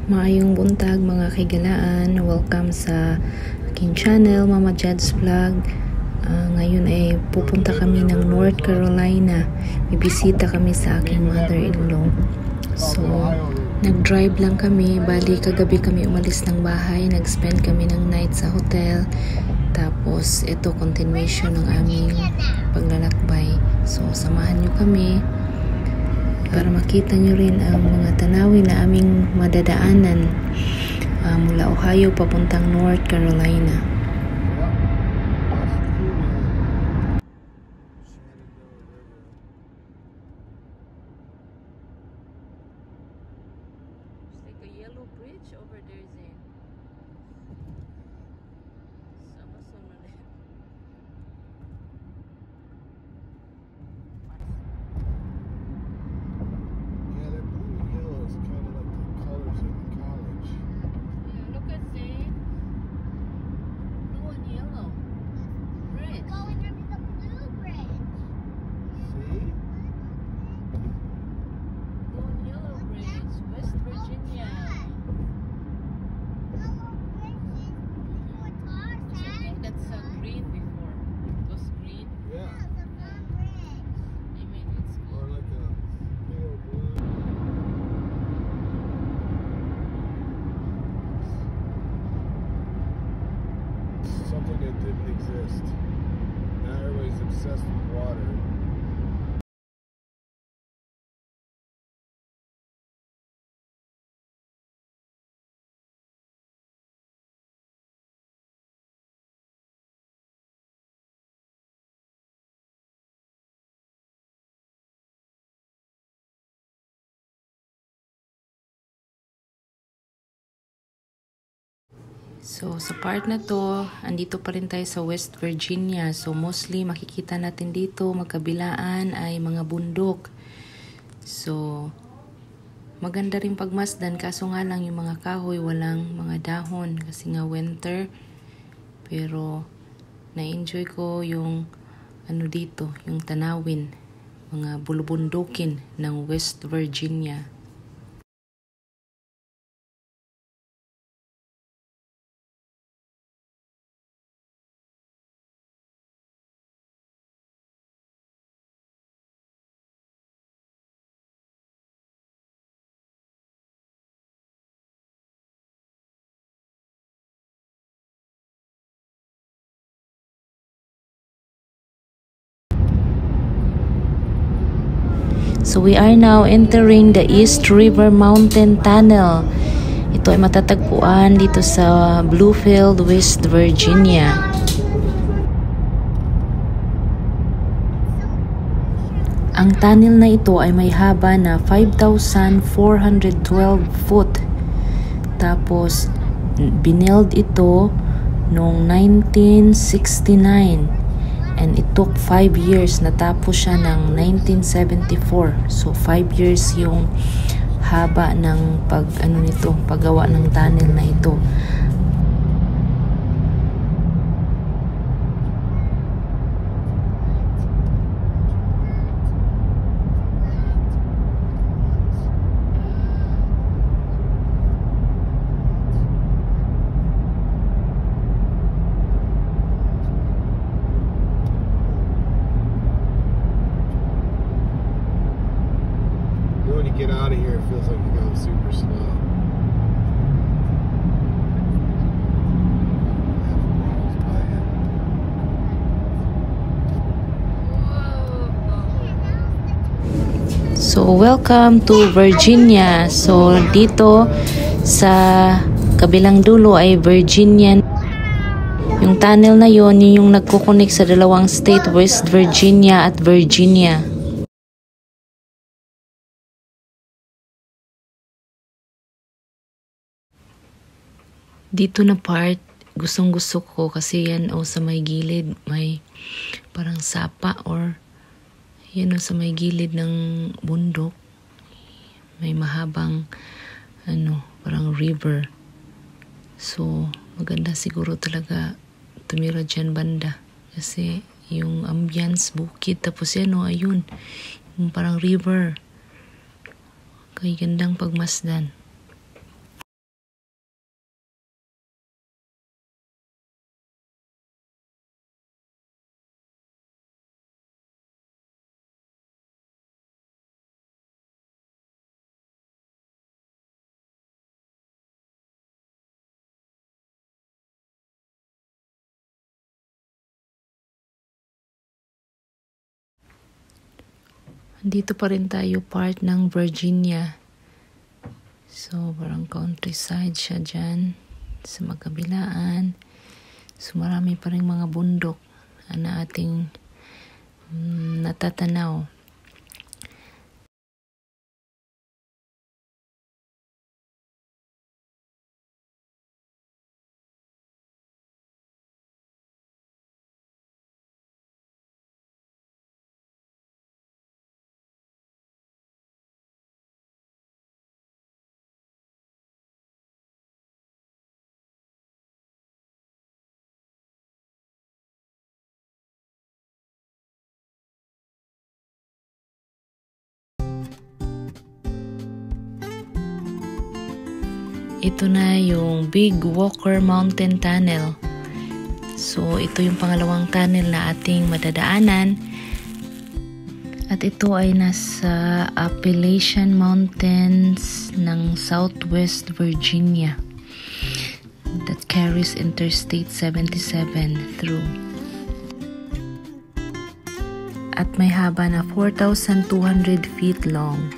Maayong buntag mga kaigalaan, welcome sa aking channel, Mama Jad's Vlog. Ngayon ay pupunta kami ng North Carolina. Bibisita kami sa aking mother-in-law. So, nag-drive lang kami. Bali, kagabi kami umalis ng bahay. Nag-spend kami ng night sa hotel. Tapos, ito continuation ng aming paglalakbay. So, samahan nyo kami para makita nyo rin ang mga tanawin na aming madadaanan mula Ohio papuntang North Carolina. It's like a yellow bridge over there, Zane. Sama sunod eh. Something that didn't exist. Now everybody's obsessed with water. So, sa part na to, andito pa rin tayo sa West Virginia. So, mostly makikita natin dito, magkabilaan ay mga bundok. So, maganda rin pagmasdan, kaso nga lang yung mga kahoy, walang mga dahon kasi nga winter. Pero, na-enjoy ko yung ano dito, yung tanawin, mga bulubundukin ng West Virginia. So we are now entering the East River Mountain Tunnel. Ito ay matatagpuan dito sa Bluefield, West Virginia. Ang tunnel na ito ay may haba na 5,412 foot. Tapos binild ito noong 1969. And it took 5 years, natapos siya ng 1974. So 5 years yung haba ng paggawa ng tunnel na ito. When you get out of here, it feels like you're going super slow. So, welcome to Virginia. So, dito sa kabilang dulo ay Virginia. Yung tunnel na yon, yun yung nagkukunik sa dalawang state, West Virginia at Virginia. Dito na part, gustong-gusto ko kasi yan sa may gilid, may parang sapa or yan sa may gilid ng bundok. May mahabang parang river. So, maganda siguro talaga tumira dyan banda. Kasi yung ambience, bukid, tapos yan ayun, yung parang river. Kaya gandang pagmasdan. Dito pa rin tayo part ng Virginia. So, parang countryside siya dyan sa magkabilaan. So, marami pa rin mga bundok na ating natatanaw. Ito na yung Big Walker Mountain Tunnel. So, ito yung pangalawang tunnel na ating madadaanan. At ito ay nasa Appalachian Mountains ng Southwest Virginia that carries Interstate 77 through. At may haba na 4,200 feet long.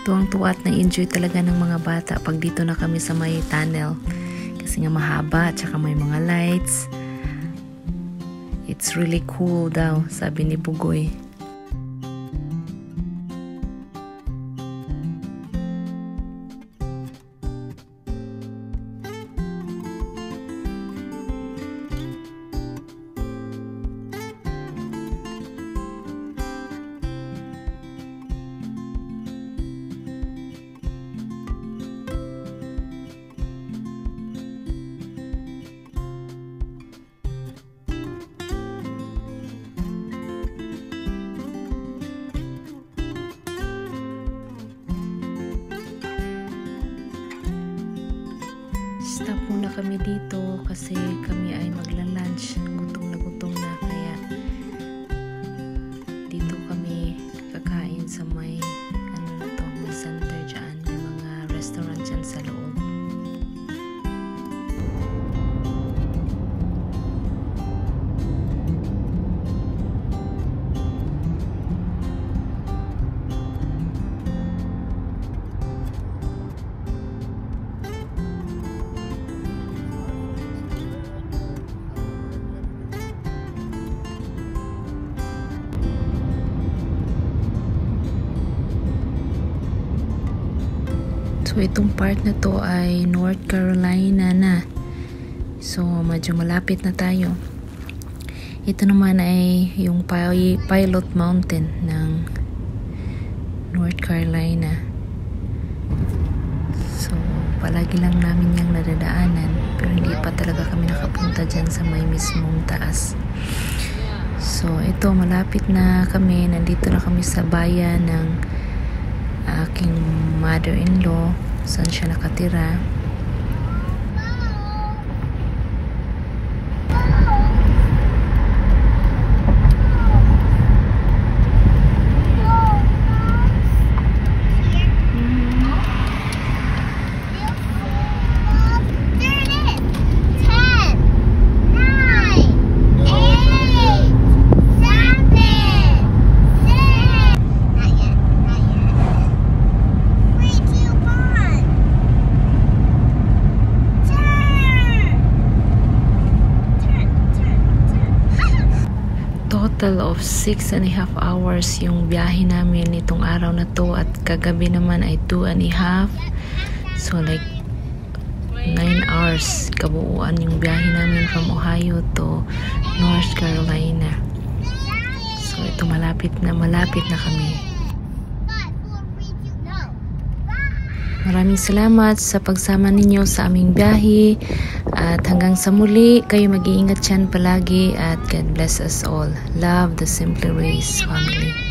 Tuwang-tuwa at na-enjoy talaga ng mga bata pag dito na kami sa may tunnel. Kasi nga mahaba at saka may mga lights. It's really cool daw, sabi ni Bugoy. Stop muna kami dito kasi kami ay magla-lunch. Gutom na kaya dito kami kakain sa may may center dyan. May mga restaurant dyan sa loob. So, itong part na to ay North Carolina na. So, medyo malapit na tayo. Ito naman ay yung Pilot Mountain ng North Carolina. So, palagi lang namin yung nadadaanan. Pero hindi pa talaga kami nakapunta dyan sa may mismong taas. So, ito, malapit na kami. Nandito na kami sa bayan ng aking mother-in-law, saan siya nakatira. Total of 6.5 hours yung biyahe namin itong araw na to, at kagabi naman ay 2.5. So like 9 hours kabuuan yung biyahe namin from Ohio to North Carolina. So ito malapit na kami. Maraming salamat sa pagsama ninyo sa aming biyahe, at hanggang sa muli, kayo mag-iingat dyan palagi, at God bless us all. Love the Simply Raised family.